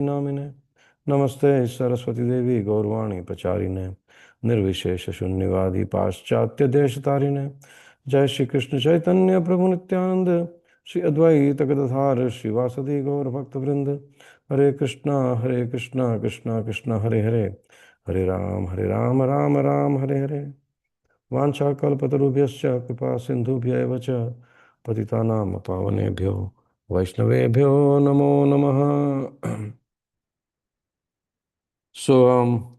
Namine Namaste Saraswati Devi Gaurvani Pacharine Nirvishesha Shunyavadi Paschatya Deshatarine Jai Shri Krishna Chaitanya Prabhu Nityananda Shri Advaita Gadadhara Shri Vasadi Gaur Bhakta Vrinda Hare Krishna Krishna Krishna Hare Hare Hare Ram Ram Ram Hare Hare Vancha kalpatarubhyascha kripa sindhubhya eva cha patitanam pavanebhyo vaishnavebhyo namo namaha. So,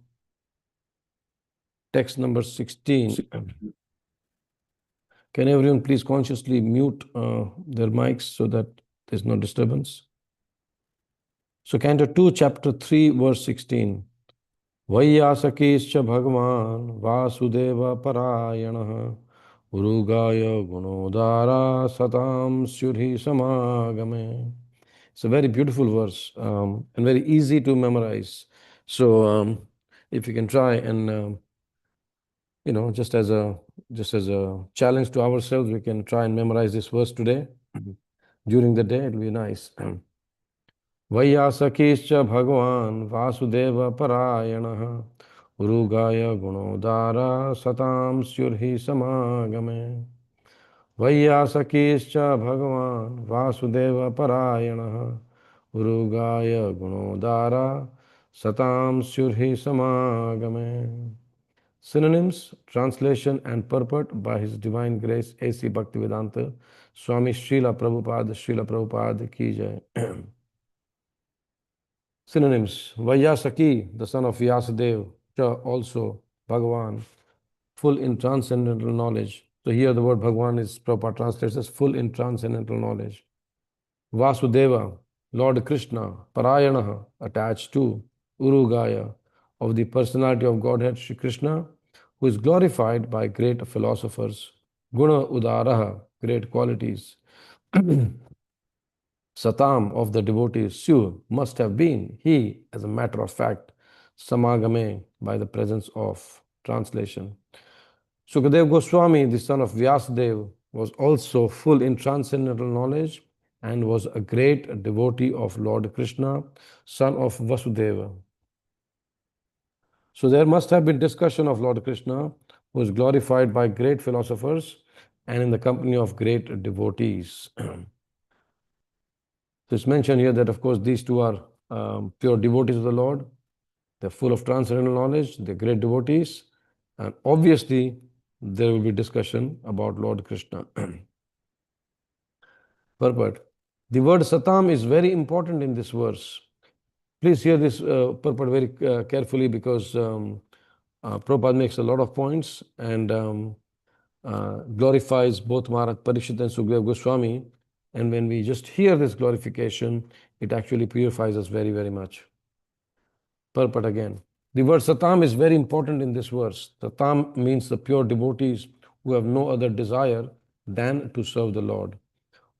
text number 16. Can everyone please consciously mute their mics so that there's no disturbance? So, Canto 2, Chapter 3, verse 16. Vyāsakischa Bhagavan Vasudeva Parāyaṇa Urugaya Gunodara Satām Syurhi Samāgame. It's a very beautiful verse and very easy to memorize. So if you can try and just as a challenge to ourselves, we can try and memorize this verse today. During the day, it will be nice. Vyāsakischa Bhagavan Vasudeva Parāyaṇa Urugaya Gunodara Satām Syurhi Samāgame. Vyāsakischa Bhagavan Vasudeva Parāyaṇa Urugaya Gunodara Satām Syurhi Samāgame. Synonyms, translation and purport by His Divine Grace A.C. Bhaktivedanta Swami Srila Prabhupada Ki Jai. Synonyms, Vyāsaki, the son of Vyasadeva, also Bhagavan, full in transcendental knowledge. So here the word Bhagavan is Prabhupada translates as full in transcendental knowledge. Vasudeva, Lord Krishna, Parāyaṇa, attached to, Urugaya, of the personality of Godhead Shri Krishna, who is glorified by great philosophers. Guna Udaraha, great qualities. Satām, of the devotees. Syu, must have been. He, as a matter of fact. Samagame, by the presence of. Translation. Śukadeva Goswami, the son of Vyasadeva, was also full in transcendental knowledge and was a great devotee of Lord Krishna, son of Vasudeva. So there must have been discussion of Lord Krishna, who is glorified by great philosophers and in the company of great devotees. So it's mentioned here that, of course, these two are pure devotees of the Lord. They're full of transcendental knowledge. They're great devotees. And obviously, there will be discussion about Lord Krishna. Purport. The word Satām is very important in this verse. Please hear this purport very carefully, because Prabhupada makes a lot of points and glorifies both Maharaj Parīkṣit and Śukadeva Goswami. And when we just hear this glorification, it actually purifies us very, very much. Purport again. The word Satām is very important in this verse. Satām means the pure devotees who have no other desire than to serve the Lord.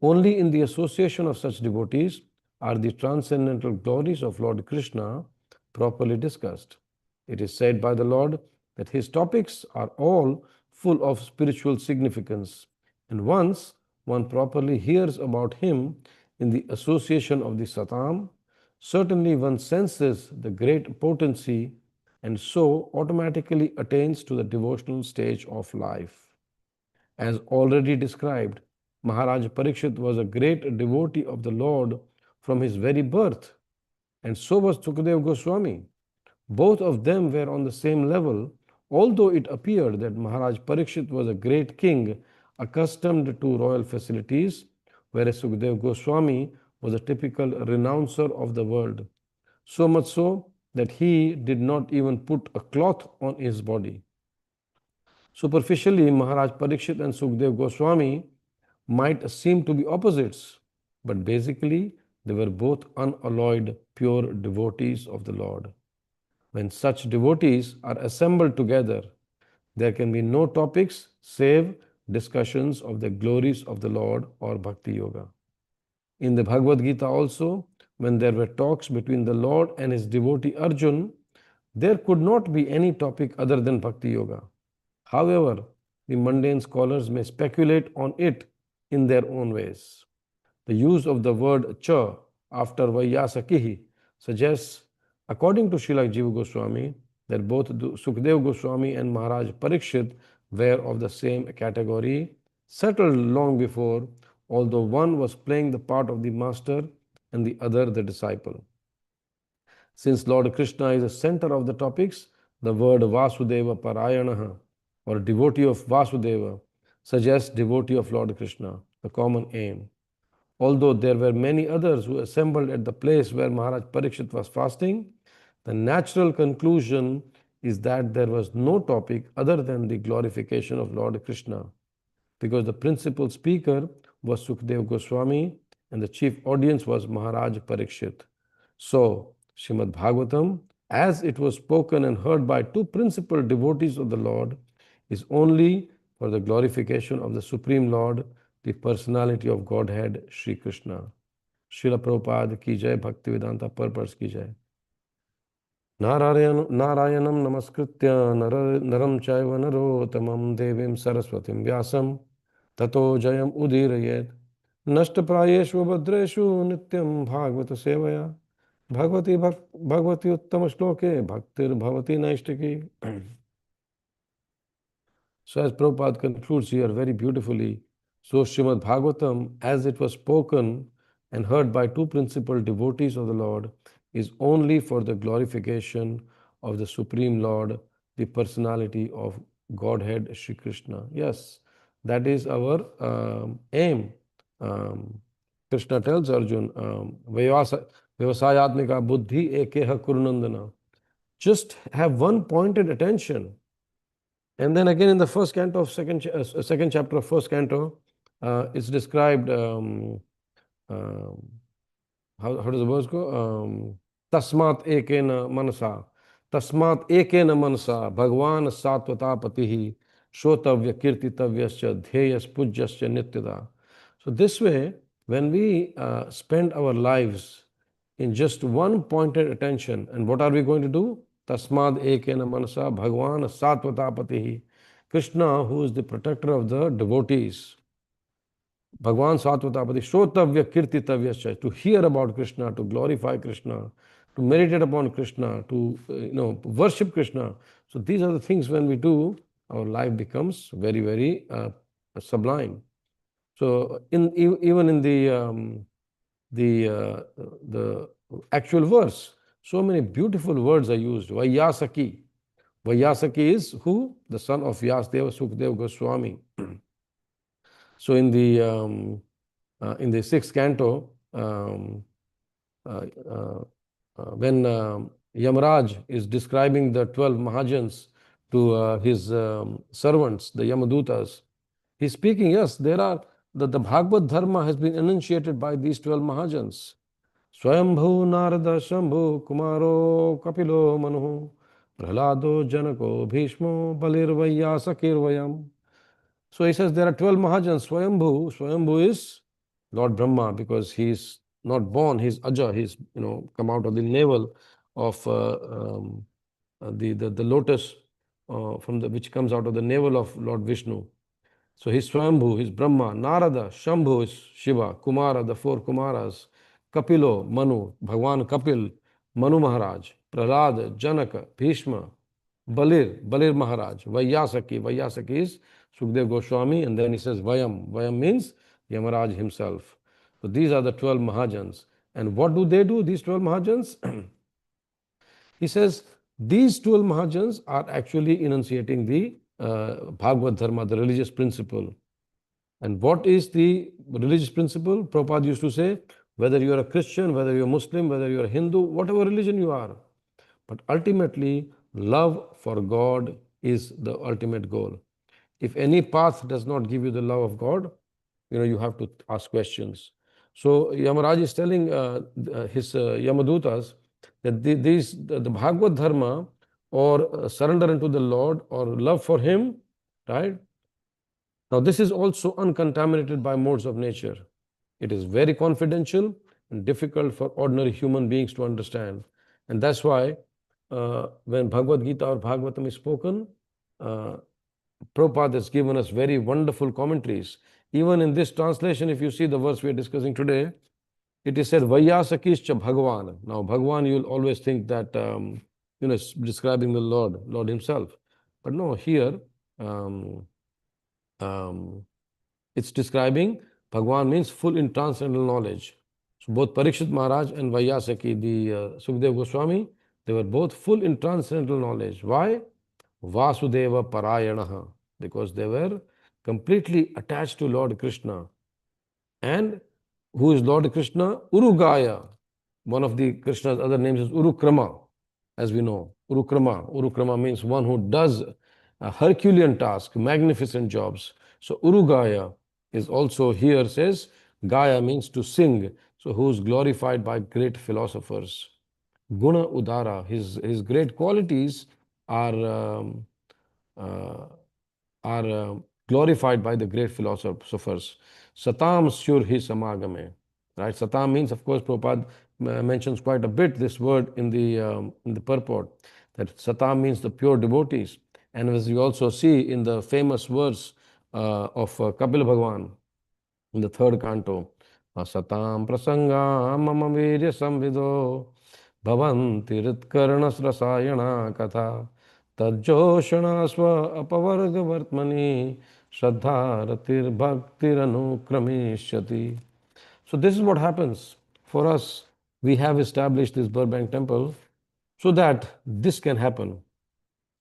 Only in the association of such devotees are the transcendental glories of Lord Krishna properly discussed. It is said by the Lord that His topics are all full of spiritual significance, and once one properly hears about Him in the association of the Satām, certainly one senses the great potency and so automatically attains to the devotional stage of life. As already described, Maharaj Parīkṣit was a great devotee of the Lord from his very birth, and so was Śukadeva Goswami. Both of them were on the same level, although it appeared that Maharaj Parīkṣit was a great king accustomed to royal facilities, whereas Śukadeva Goswami was a typical renouncer of the world, so much so that he did not even put a cloth on his body. Superficially, Maharaj Parīkṣit and Śukadeva Goswami might seem to be opposites, but basically they were both unalloyed, pure devotees of the Lord. When such devotees are assembled together, there can be no topics save discussions of the glories of the Lord or Bhakti Yoga. In the Bhagavad-gītā also, when there were talks between the Lord and His devotee Arjun, there could not be any topic other than Bhakti Yoga. However, the mundane scholars may speculate on it in their own ways. The use of the word cha after Vyāsakihi suggests, according to Srila Jiva Goswami, that both Śukadeva Goswami and Maharaj Parīkṣit were of the same category, settled long before, although one was playing the part of the master and the other the disciple. Since Lord Krishna is the center of the topics, the word Vasudeva-parāyaṇa, or devotee of Vasudeva, suggests devotee of Lord Krishna, the common aim. Although there were many others who assembled at the place where Maharaj Parīkṣit was fasting, the natural conclusion is that there was no topic other than the glorification of Lord Krishna, because the principal speaker was Śukadeva Goswami and the chief audience was Maharaj Parīkṣit. So, Śrīmad Bhāgavatam, as it was spoken and heard by two principal devotees of the Lord, is only for the glorification of the Supreme Lord, the personality of Godhead, Shri Krishna. Srila Prabhupada ki jai, Bhaktivedanta purpose ki jai. Narayanam namaskritya naram chaiva narotamam devim saraswatim vyasam tato jayam udirayet nashtaprayeshu bhadreshu nityam bhagavata sevaya bhagavati uttama shloke bhaktir bhavati naishtaki. So as Prabhupada concludes here very beautifully, so Śrīmad Bhāgavatam, as it was spoken and heard by two principal devotees of the Lord, is only for the glorification of the Supreme Lord, the personality of Godhead Shri Krishna. Yes, that is our aim. Krishna tells Arjuna, Vyāsayatmika buddhi ekeha kurunandana. Just have one pointed attention. And then again in the first canto of second chapter of first canto, it's described, how does the verse go? Tasmat ekena manasa. Tasmat ekena manasa. Bhagwan Satvata-patihi. Shotavya kirtitavyascha dhyayas pujyascha nityada. So this way, when we spend our lives in just one pointed attention, and what are we going to do? Tasmad ekena manasa Bhagwan Satvata-patihi. Krishna, who is the protector of the devotees. Bhagwan Satvata-patihi. Shotavya kirtitavyascha. To hear about Krishna, to glorify Krishna, to meditate upon Krishna, to worship Krishna. So these are the things when we do, our life becomes very, very sublime. So even in the actual verse, so many beautiful words are used. Vyāsaki. Vyāsaki is who? The son of Vyāsadeva, Śukadeva Goswami. So in the Sixth Canto, when Yamaraj is describing the 12 Mahājanas to his servants, the Yamadutas, he's speaking, yes, there are, the Bhagavad Dharma has been enunciated by these 12 Mahājanas. Swayambhu Narada Shambhu Kumaro Kapilo Manu Prahlado Janako Bhishmo Balir Vyāsakir Vayam. So he says there are 12 Mahājanas. Swayambhu is Lord Brahma, because he is not born, he's Aja, he's come out of the navel of the lotus which comes out of the navel of Lord Vishnu. So he's Swayambhu, he's Brahma. Narada, Shambhu is Shiva. Kumara, the four Kumaras. Kapilo, Manu, Bhagwan Kapil, Manu Maharaj. Prahlad, Janaka, Bhishma. Balir Maharaj. Vyāsaki is Śukadeva Goswami, and then he says Vayam. Vayam means Yamaraj himself. So these are the 12 Mahājanas. And what do they do, these 12 Mahājanas? He says these 12 Mahājanas are actually enunciating the Bhagavad Dharma, the religious principle. And what is the religious principle? Prabhupada used to say, whether you are a Christian, whether you are Muslim, whether you are a Hindu, whatever religion you are. But ultimately, love for God is the ultimate goal. If any path does not give you the love of God, you have to ask questions. So Yamaraj is telling his Yamadutas that the Bhagavad Dharma, or surrender unto the Lord, or love for Him, right? Now this is also uncontaminated by modes of nature. It is very confidential and difficult for ordinary human beings to understand. And that's why when Bhagavad-gītā or Bhagavatam is spoken, Prabhupada has given us very wonderful commentaries. Even in this translation, if you see the verse we are discussing today, it is said, Vyāsakischa Bhagavan. Now, Bhagavan, you'll always think that, it's describing the Lord Himself. But no, here, it's describing Bhagavan means full in transcendental knowledge. So both Parīkṣit Maharaj and Vyāsaki, the Śukadeva Goswami, they were both full in transcendental knowledge. Why? Vasudeva-parāyaṇa, because they were completely attached to Lord Krishna. And who is Lord Krishna? Urugaya. One of the Krishna's other names is Urukrama, as we know. Urukrama. Urukrama means one who does a Herculean task, magnificent jobs. So Urugaya is also here says, Gaya means to sing. So who is glorified by great philosophers. Guna Udara, his great qualities are glorified by the great philosophers. Satām surhi samagame. Right? Satām means, of course, Prabhupada mentions quite a bit this word in the purport, that Satām means the pure devotees. And as we also see in the famous verse of Kapila Bhagavan in the third canto, Satām prasanga mama virya samvido bhavanti ritkarnas rasayana katha tajjoshana sva apavarga vartmani shraddha ratir bhaktir anukramishati. So this is what happens for us. We have established this Burbank temple so that this can happen.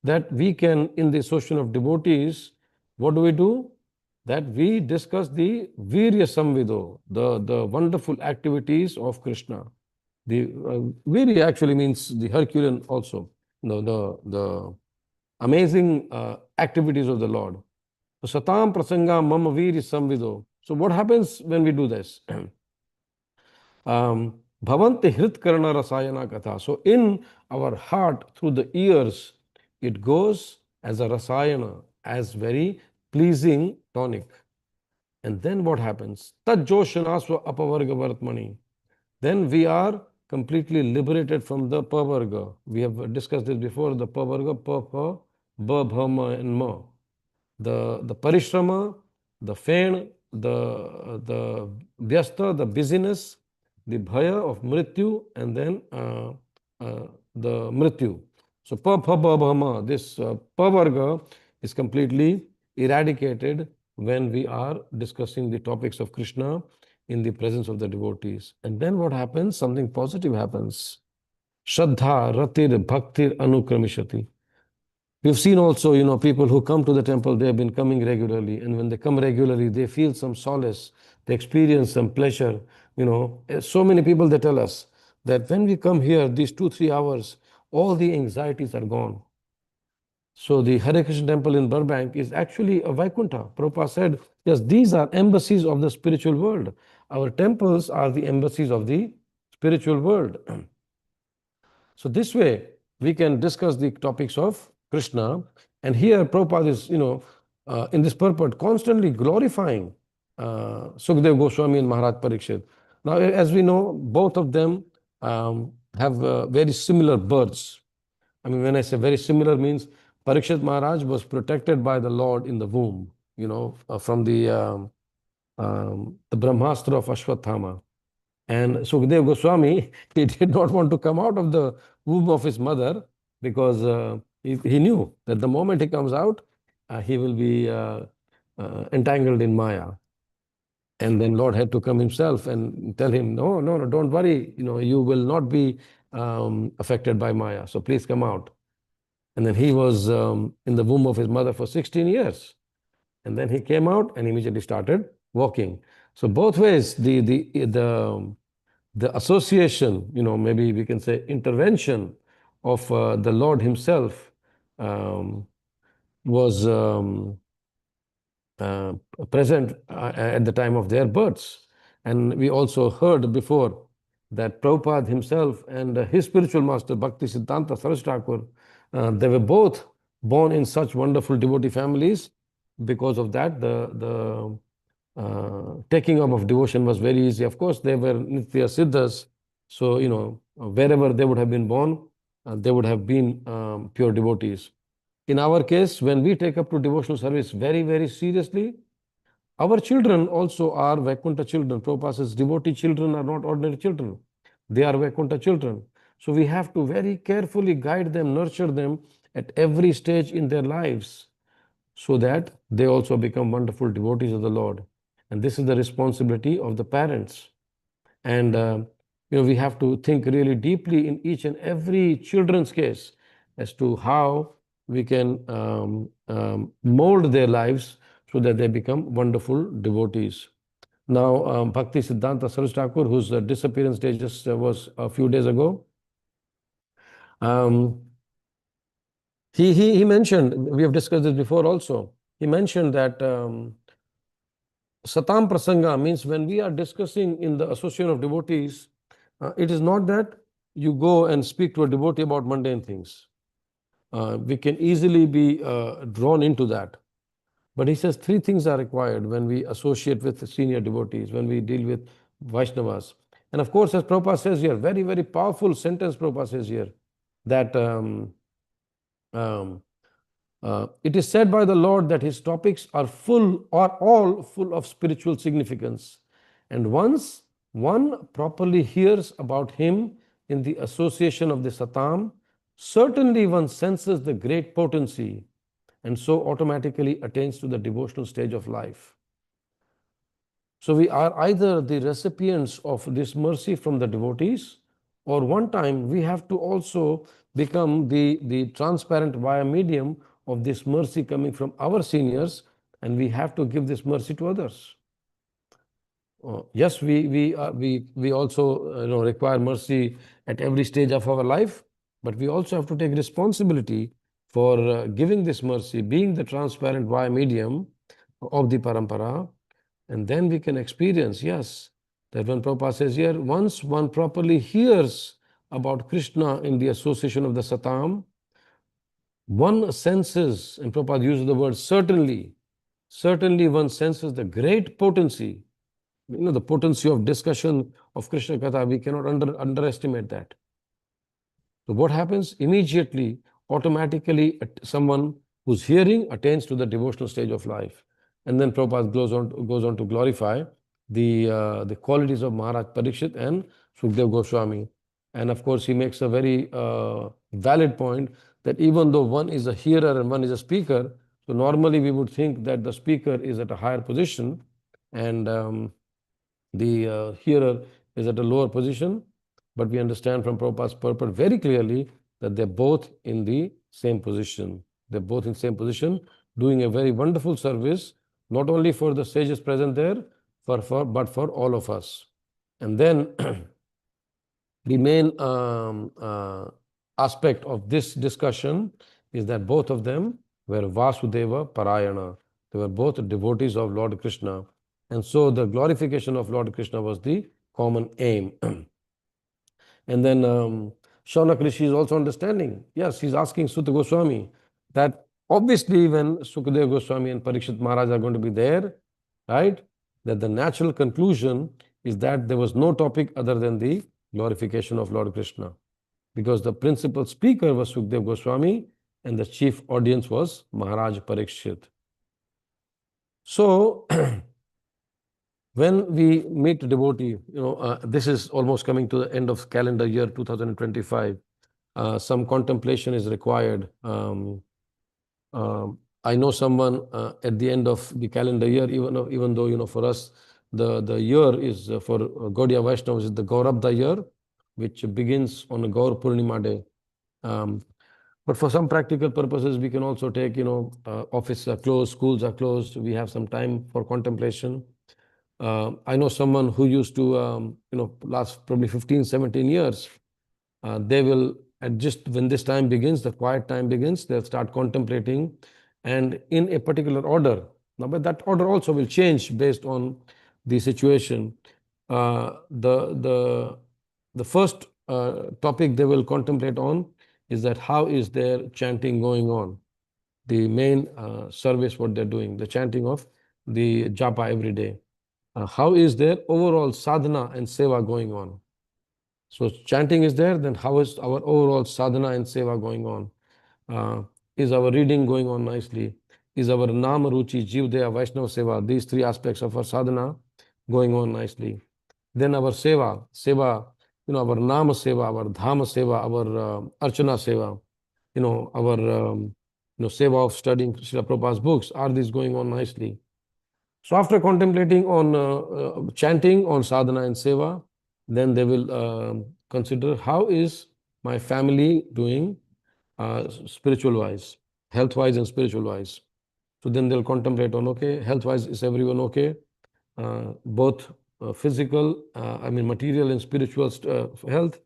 That we can, in the association of devotees, what do? That we discuss the Virya Samvido, the wonderful activities of Krishna. The Virya actually means the Herculean also, the amazing activities of the Lord. So Satām prasanga mama Virya Samvido. So what happens when we do this? Bhavanti hritkarana rasayana katha. So in our heart, through the ears, it goes as a rasayana, as very pleasing tonic. And then what happens? Tajjoshanasva apavarga vartmani. Then we are completely liberated from the pavarga. We have discussed this before, the pavarga, pa, pa, ba, bha, ma, and ma. The parishrama, the fain, the vyasta, the busyness, the bhaya of mrityu, and then the mrityu. So pa, pa, ba, bha, ma, this pavarga is completely eradicated when we are discussing the topics of Krishna in the presence of the devotees. And then what happens? Something positive happens. Shraddha, ratir, bhaktir, anukramishati. We've seen also, people who come to the temple, they have been coming regularly. And when they come regularly, they feel some solace. They experience some pleasure. So many people, they tell us that when we come here, these 2-3 hours, all the anxieties are gone. So the Hare Krishna temple in Burbank is actually a Vaikuntha. Prabhupada said, yes, these are embassies of the spiritual world. Our temples are the embassies of the spiritual world. So this way, we can discuss the topics of Krishna. And here Prabhupada is, in this purport, constantly glorifying Śukadeva Goswami and Maharaj Parīkṣit. Now, as we know, both of them have very similar births. I mean, when I say very similar means Parīkṣit Maharaj was protected by the Lord in the womb, from the Brahmāstra of Aśvatthāmā. And Śukadeva Goswami, he did not want to come out of the womb of his mother because he knew that the moment he comes out, he will be entangled in Maya. And then Lord had to come himself and tell him, no, don't worry, you will not be affected by Maya. So please come out. And then he was in the womb of his mother for 16 years. And then he came out and immediately started walking. So both ways, the association, maybe we can say intervention of the Lord himself was present at the time of their births. And we also heard before that Prabhupada himself and his spiritual master, Bhakti Siddhanta Saraswati Thakur, they were both born in such wonderful devotee families. Because of that, the taking up of devotion was very easy. Of course, they were Nitya Siddhas, so, wherever they would have been born, they would have been pure devotees. In our case, when we take up to devotional service very, very seriously, Our children also are Vaikuntha children. Prabhupada says devotee children are not ordinary children. They are Vaikuntha children. So we have to very carefully guide them, nurture them at every stage in their lives so that they also become wonderful devotees of the Lord. And this is the responsibility of the parents. And we have to think really deeply in each and every children's case as to how we can mold their lives so that they become wonderful devotees. Now, Bhakti Siddhanta Saraswati Thakur, whose disappearance day just was a few days ago, he mentioned, we have discussed this before also, he mentioned that Satām Prasanga means when we are discussing in the Association of Devotees, it is not that you go and speak to a devotee about mundane things. We can easily be drawn into that. But he says three things are required when we associate with senior devotees, when we deal with Vaishnavas. And of course, as Prabhupada says here, very, very powerful sentence Prabhupada says here, that it is said by the Lord that his topics are all full of spiritual significance. And once one properly hears about him in the association of the Satām, certainly one senses the great potency and so automatically attains to the devotional stage of life. So we are either the recipients of this mercy from the devotees, or one time we have to also become the transparent via medium of this mercy coming from our seniors, and we have to give this mercy to others. Yes, we also require mercy at every stage of our life, but we also have to take responsibility for giving this mercy, being the transparent via medium of the parampara, and then we can experience, yes, that when Prabhupada says here, once one properly hears about Krishna in the association of the Satām, one senses, and Prabhupada uses the word certainly one senses the great potency. The potency of discussion of Krishna-kathā, we cannot underestimate that. So what happens? Immediately, automatically, someone who's hearing attains to the devotional stage of life. And then Prabhupada goes on to glorify the qualities of Maharaj Parīkṣit and Śukadeva Goswami. And of course, he makes a very valid point that even though one is a hearer and one is a speaker, so normally we would think that the speaker is at a higher position and the hearer is at a lower position, but we understand from Prabhupada's purport very clearly that they're both in the same position. They're both in the same position, doing a very wonderful service, not only for the sages present there, but for all of us. And then the main aspect of this discussion is that both of them were Vasudeva-parāyaṇa. They were both devotees of Lord Krishna. And so the glorification of Lord Krishna was the common aim. And then Shaunak Rishi is also understanding. Yes, he's asking Sutta Goswami that obviously when Śukadeva Goswami and Parīkṣit Maharaj are going to be there, right, that the natural conclusion is that there was no topic other than the glorification of Lord Krishna. Because the principal speaker was Śukadeva Goswami and the chief audience was Maharaj Parīkṣit. So, when we meet a devotee, this is almost coming to the end of calendar year 2025. Some contemplation is required. I know someone at the end of the calendar year, even though for us the year is for Gaudiya Vaishnavas is the Gaurabdha year, which begins on a Gaur Purnima day. But for some practical purposes, we can also take offices are closed, schools are closed. We have some time for contemplation. I know someone who used to, last probably 15, 17 years, they will just when this time begins, the quiet time begins, they'll start contemplating and in a particular order. Now, but that order also will change based on the situation. The first topic they will contemplate on is that how is their chanting going on? The main service, what they're doing, the chanting of the japa every day. How is their overall sadhana and seva going on? So chanting is there, then how is our overall sadhana and seva going on? Is our reading going on nicely? Is our Nama Ruchi, Jivdaya, Vaishnava Seva, these three aspects of our sadhana going on nicely. Then our seva, our Nama Seva, our Dhama Seva, our Archana Seva, our seva of studying Srila Prabhupada's books, are these going on nicely? So after contemplating on chanting, on sadhana and seva, then they will consider how is my family doing spiritual wise, health wise and spiritual wise. So then they'll contemplate on, okay, health wise, is everyone okay? Both physical, material and spiritual health,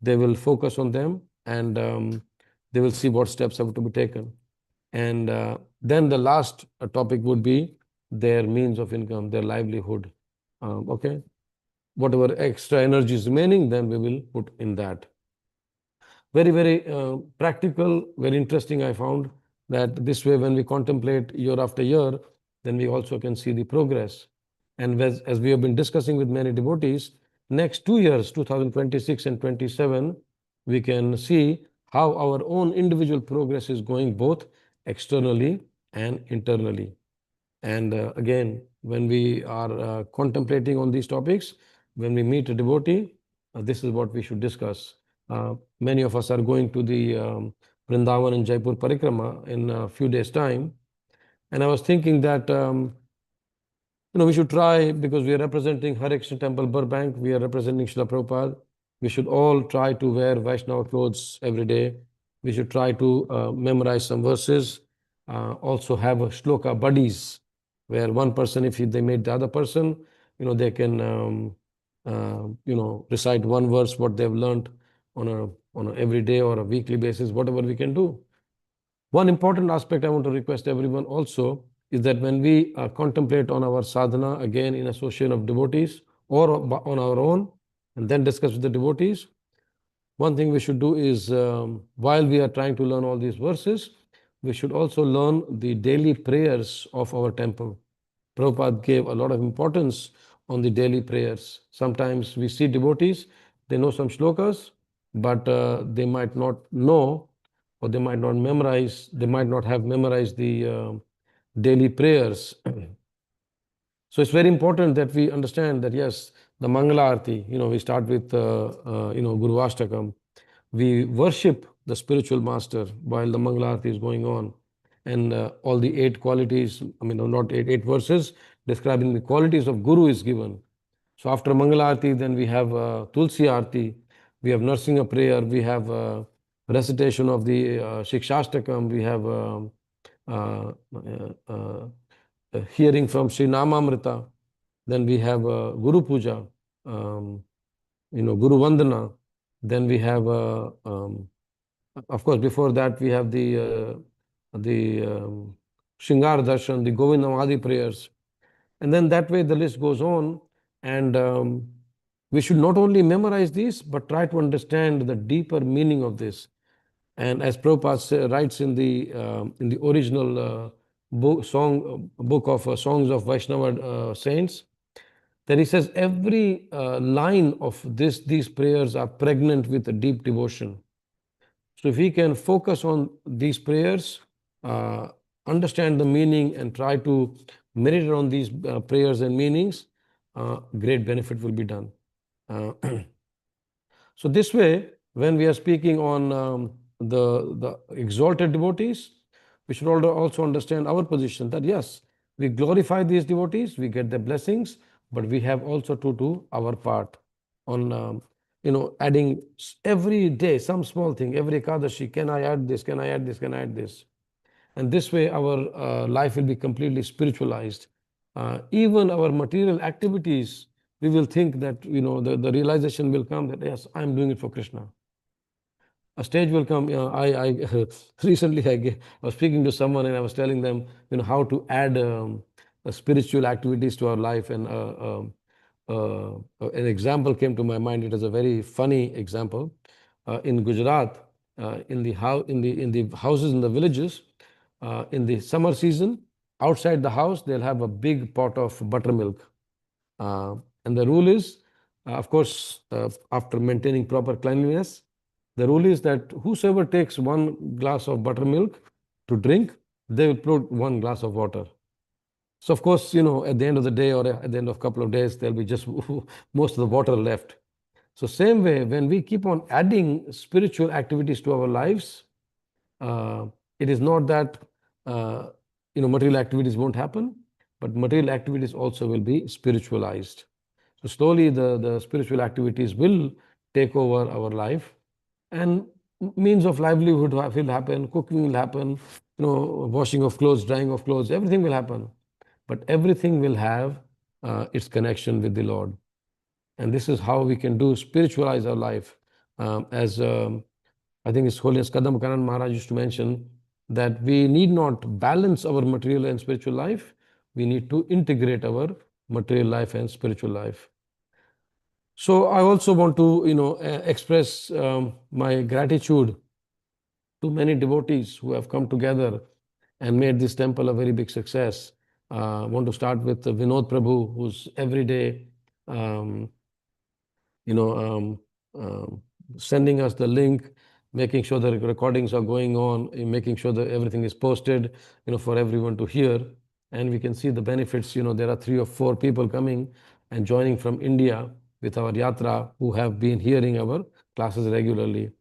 they will focus on them, and they will see what steps have to be taken. And then the last topic would be their means of income, their livelihood. Okay, whatever extra energy is remaining, then we will put in that. Very, very practical, very interesting. I found that this way, when we contemplate year after year, then we also can see the progress. And as we have been discussing with many devotees, next 2 years, 2026 and 27, we can see how our own individual progress is going, both externally and internally. And again, when we are contemplating on these topics, when we meet a devotee, this is what we should discuss. Many of us are going to the Vrindavan and Jaipur Parikrama in a few days' time. And I was thinking that we should try, because we are representing Hare Krishna Temple Burbank, we are representing Srila Prabhupada. We should all try to wear Vaishnava clothes every day. We should try to memorize some verses. Also have a shloka buddies, where one person, if they meet the other person, they can recite one verse what they've learned on a everyday or a weekly basis, whatever we can do. One important aspect I want to request everyone also is that when we contemplate on our sadhana, again in association of devotees or on our own, and then discuss with the devotees, one thing we should do is, while we are trying to learn all these verses, we should also learn the daily prayers of our temple. Prabhupada gave a lot of importance on the daily prayers. Sometimes we see devotees, they know some shlokas, but they might not know, or they might not memorize, they might not have memorized the daily prayers. So it's very important that we understand that, yes, the Mangala Arati, we start with, Guru Ashtakam. We worship the spiritual master while the Mangala Arati is going on. And all the 8 qualities, not eight verses, describing the qualities of Guru is given. So after Mangala Arati, then we have Tulsi Arati, we have Narsinga prayer, we have recitation of the Shikshashtakam, we have hearing from Sri Namamrita, then we have Guru Puja, Guru Vandana, then we have, of course, before that we have the Shringar Darshan, the Govindam Adi prayers. And then that way the list goes on, and we should not only memorize these, but try to understand the deeper meaning of this. And as Prabhupada writes in the original book of Songs of Vaishnava Saints, that he says every line of these prayers are pregnant with a deep devotion. So if we can focus on these prayers, understand the meaning, and try to meditate on these prayers and meanings, great benefit will be done. So this way, when we are speaking on the exalted devotees, we should also understand our position, that yes, we glorify these devotees, we get their blessings, but we have also to do our part on adding every day some small thing. Every ekādashi, can I add this, can I add this, can I add this? And this way our life will be completely spiritualized. Even our material activities, we will think that the realization will come that yes, I am doing it for Krishna. A stage will come. I recently I was speaking to someone, and I was telling them how to add spiritual activities to our life, and an example came to my mind. It is a very funny example. In Gujarat, in the houses in the villages, in the summer season, outside the house they'll have a big pot of buttermilk, and the rule is, of course, after maintaining proper cleanliness, the rule is that whosoever takes one glass of buttermilk to drink, they will put one glass of water. So of course, at the end of the day or at the end of a couple of days, there'll be just most of the water left. So same way, when we keep on adding spiritual activities to our lives, it is not that material activities won't happen, but material activities also will be spiritualized. So slowly the spiritual activities will take over our life, and means of livelihood will happen, cooking will happen, washing of clothes, drying of clothes, everything will happen. But everything will have its connection with the Lord. And this is how we can do spiritualize our life. As I think His Holiness Kadam Kanan Maharaj used to mention, that we need not balance our material and spiritual life. We need to integrate our material life and spiritual life. So I also want to, express my gratitude to many devotees who have come together and made this temple a very big success. I want to start with Vinod Prabhu, who's every day, um, sending us the link, making sure the recordings are going on, making sure that everything is posted, for everyone to hear. And we can see the benefits. There are 3 or 4 people coming and joining from India with our yatra who have been hearing our classes regularly.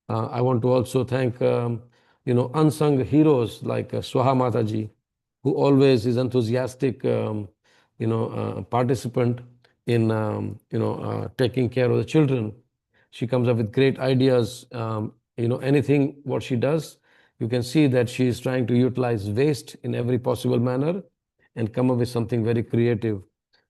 I want to also thank, unsung heroes like Swaha Mataji, who always is enthusiastic, participant in, taking care of the children. She comes up with great ideas. Anything what she does, you can see that she is trying to utilize waste in every possible manner and come up with something very creative.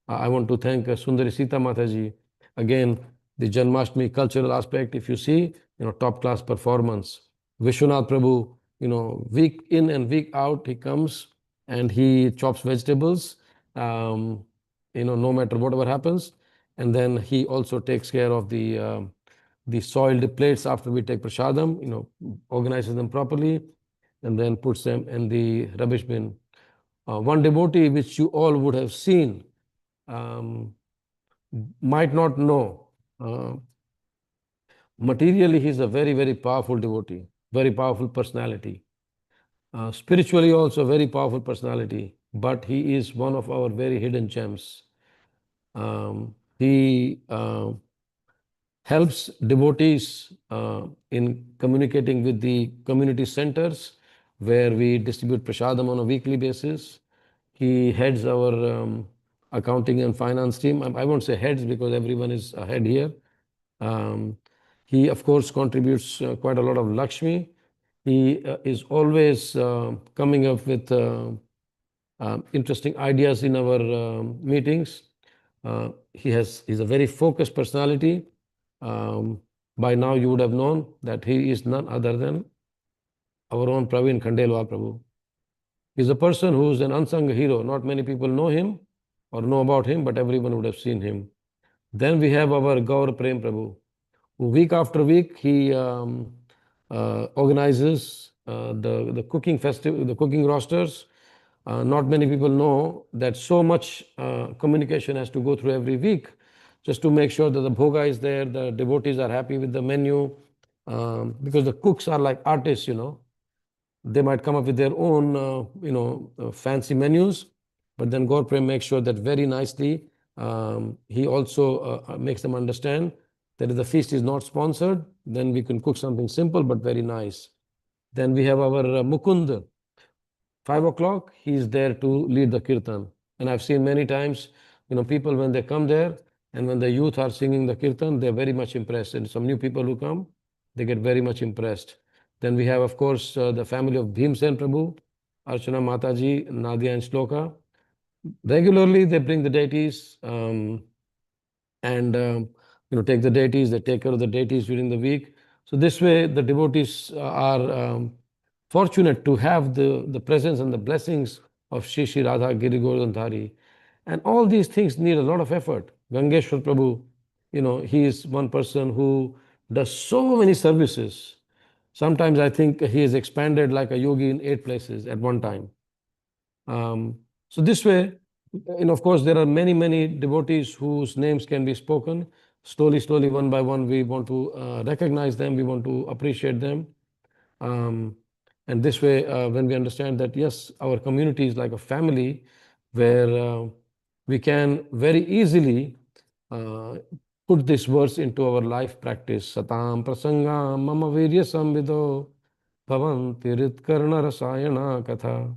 I want to thank Sundari Sita Mataji. Again, the Janmashtami cultural aspect, if you see, top class performance. Vishwanath Prabhu, week in and week out, he comes and he chops vegetables, no matter whatever happens. And then he also takes care of the soiled plates after we take prasadam, organizes them properly, and then puts them in the rubbish bin. One devotee which you all would have seen, might not know. Materially, he's a very, very powerful devotee, very powerful personality. Spiritually, also a very powerful personality, but he is one of our very hidden gems. He helps devotees in communicating with the community centers where we distribute prasadam on a weekly basis. He heads our accounting and finance team. I won't say heads because everyone is a head here. He, of course, contributes quite a lot of Lakshmi. He is always coming up with interesting ideas in our meetings. He's a very focused personality. By now you would have known that he is none other than our own Praveen Khandelwal Prabhu. He's a person who is an unsung hero. Not many people know him or know about him, but everyone would have seen him. Then we have our Gaur Prem Prabhu, who week after week he organizes the cooking festival, the cooking rosters. Not many people know that so much communication has to go through every week just to make sure that the bhoga is there, the devotees are happy with the menu, because the cooks are like artists, They might come up with their own, fancy menus, but then Gaur Prem makes sure that very nicely. He also makes them understand that if the feast is not sponsored, then we can cook something simple but very nice. Then we have our Mukund. 5 o'clock, he is there to lead the kirtan. And I've seen many times, people when they come there and when the youth are singing the kirtan, they're very much impressed. And some new people who come, they get very much impressed. Then we have, of course, the family of Bhimsen Prabhu, Archana Mataji, Nadia and Shloka. Regularly, they bring the deities and take the deities. They take care of the deities during the week. So this way, the devotees are fortunate to have the presence and the blessings of Shri Shri Radha Giri Govardhan. And all these things need a lot of effort. Gangeshwar Prabhu, he is one person who does so many services. Sometimes I think he has expanded like a yogi in 8 places at one time. So this way, of course, there are many, many devotees whose names can be spoken. Slowly, slowly, one by one, we want to recognize them. We want to appreciate them. And this way, when we understand that, yes, our community is like a family where we can very easily put this verse into our life practice. Satām prasangām mama virya samvido bhavanti ritkarna rasayana katha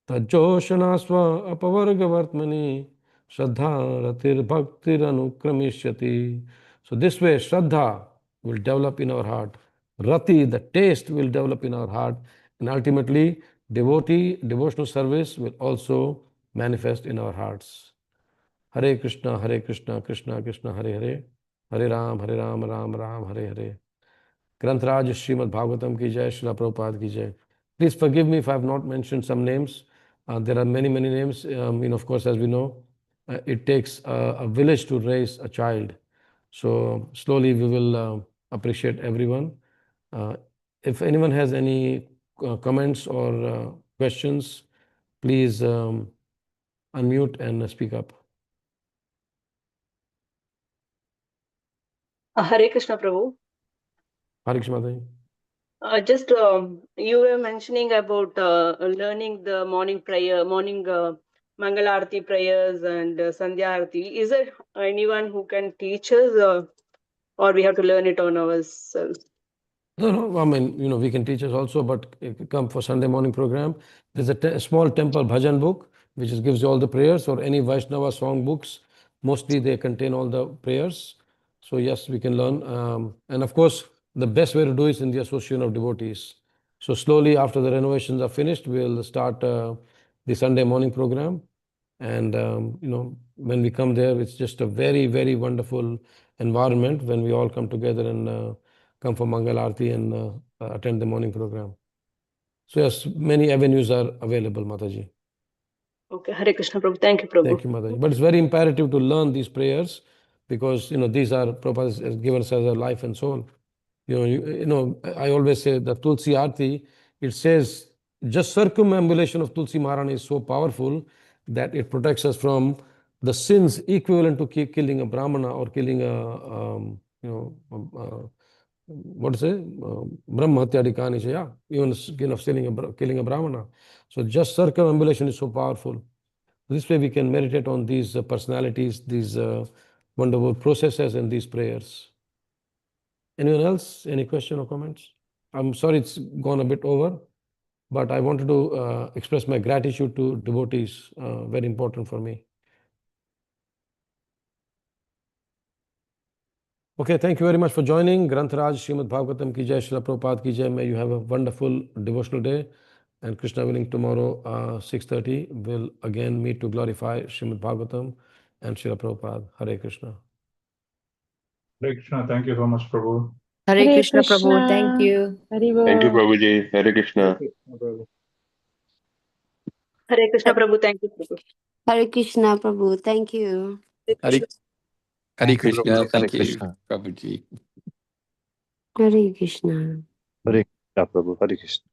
tajoshanasva apavargavartmani shraddha ratir bhaktir anukramishyati. So this way, shraddha will develop in our heart. Rati, the taste, will develop in our heart. And ultimately, devotional service will also manifest in our hearts. Hare Krishna, Krishna Krishna, Hare Hare, Hare Ram, Ram Ram, Hare Hare. Granth-raj Śrīmad Bhāgavatam ki jai, Srila Prabhupada ki jai. Please forgive me if I have not mentioned some names. There are many names. Of course, as we know, it takes a village to raise a child. So slowly we will appreciate everyone. If anyone has any comments or questions, please unmute and speak up. Hare Krishna, Prabhu. Hare Krishna, Mataji. Just you were mentioning about learning the morning prayer, morning Mangalarti prayers and Sandhya Arati. Is there anyone who can teach us, or we have to learn it on ourselves? No, I mean, we can teach us also, but if you come for Sunday morning program, there's a small temple bhajan book, which gives you all the prayers, or any Vaishnava song books. Mostly they contain all the prayers. So yes, we can learn. And of course, the best way to do is in the Association of Devotees. So slowly after the renovations are finished, we'll start the Sunday morning program. And, when we come there, it's just a very wonderful environment when we all come together and come for Mangal Aarti and attend the morning program. So yes, many avenues are available, Mataji. Okay, Hare Krishna, Prabhu. Thank you, Prabhu. Thank you, Mataji. But it's very imperative to learn these prayers because, these are Prabhupada has given us as a life and soul. I always say the Tulsi Aarti, it says just circumambulation of Tulsi Maharani is so powerful that it protects us from the sins equivalent to killing a Brahmana or killing what to say? Brahma Hatyadikani, yeah, even skin of killing a Brahmana. So just circumambulation is so powerful. This way we can meditate on these personalities, these wonderful processes and these prayers. Anyone else? Any question or comments? I'm sorry it's gone a bit over, but I wanted to express my gratitude to devotees, very important for me. Okay, thank you very much for joining. Granth-raj Śrīmad Bhāgavatam ki jai, Srila Prabhupada ki jai. May you have a wonderful devotional day. And Krishna willing, tomorrow 6:30 we'll again meet to glorify Śrīmad Bhāgavatam and Srila Prabhupada. Hare Krishna. Hare Krishna. Thank you so much, Prabhu. Hare Krishna, Prabhu. Thank you. Thank you, Prabhuji. Hare Krishna. Hare Krishna, Prabhu. Thank you, Prabhu. Hare Krishna, Prabhu. Thank you. Hare Krishna. Thank you, Krishna. Prabhuji. Hare Krishna. Hare Krishna, Prabhu. Hare Krishna.